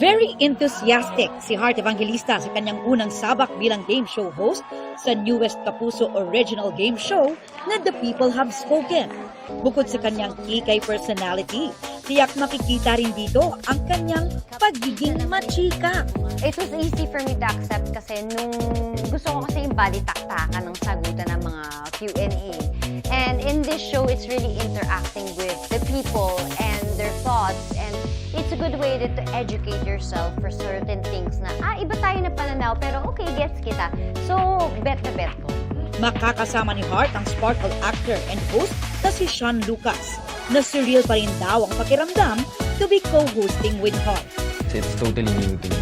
Very enthusiastic si Heart Evangelista sa kanyang unang sabak bilang game show host sa newest Kapuso original game show na The People Have Spoken. Bukod sa kanyang kikay personality, tiyak makikita rin dito ang kanyang pagiging machika. It was easy for me to accept kasi nung gusto ko kasi yung body taktakan ng sagutan ng mga Q&A. And in this show, it's really interacting with the people and their thoughts, and it's a good way to educate yourself for certain things na, iba tayo na pananaw, pero okay, gets kita. So, bet na bet ko. Makakasama ni Heart ang sparkle actor and host na si Sean Lucas, na surreal pa rin daw ang pakiramdam to be co-hosting with Heart. It's totally new to me.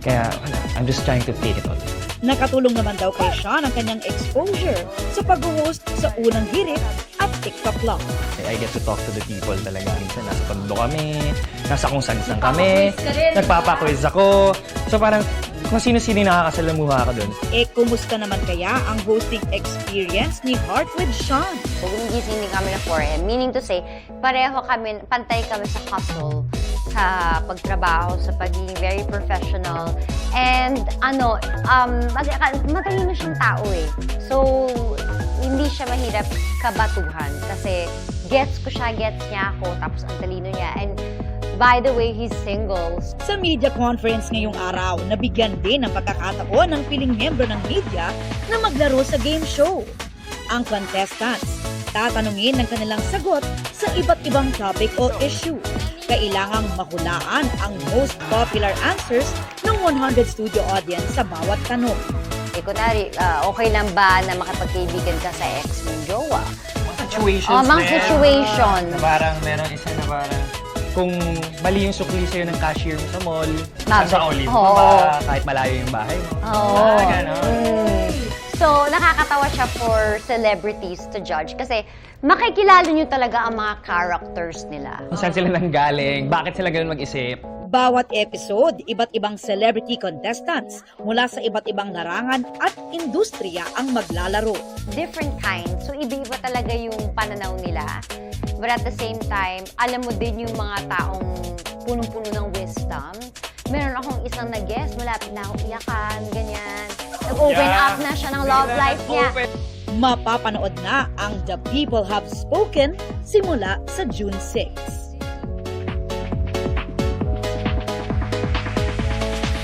Kaya, I'm just trying to take it all. Nakatulong naman daw kay Sean ang kanyang exposure sa pag-host sa unang hirit at TikTok Live. I get to talk to the people talaga. Minsan nasa tondo kami, nasa kung saan kami, nagpapaquiz ako. So parang kung sino-sino nakakasalamuha ka doon. Kumusta naman kaya ang hosting experience ni Heart with Sean? Gumigising din kami na 4 a.m. Meaning to say, pareho kami, pantay kami sa hustle, sa pagtrabaho, sa pagiging very professional. And matalino siyang tao eh. So, hindi siya mahirap kabatuhan kasi gets ko siya, gets niya ako, tapos ang talino niya. And by the way, he's single. Sa media conference ngayong araw, nabigyan din ng pagkakataon ng piling miyembro ng media na maglaro sa game show. Ang contestants, tatanungin ng kanilang sagot sa iba't ibang topic o issue. Kailangang mahulaan ang most popular answers ng 100 studio audience sa bawat tanong. Kunwari, okay lang ba na makipagkaibigan ka sa ex mong jowa? Situations mga situation. Na parang meron isa na parang kung mali yung sukli sa'yo ng cashier mo sa mall, sa olive mo ba, kahit malayo yung bahay mo. So, nakakatawa siya for celebrities to judge kasi makikilala nyo talaga ang mga characters nila. Saan sila nanggaling? Bakit sila ganun mag-isip? Bawat episode, iba't ibang celebrity contestants mula sa iba't ibang larangan at industriya ang maglalaro. Different kinds. So, iba-iba talaga yung pananaw nila. But at the same time, alam mo din yung mga taong punong-puno ng wisdom. Meron akong isang na-guest, malapit na akong iyakan, ganyan. Nag-open up na siya ng love life niya. Mapapanood na ang The People Have Spoken simula sa June 6.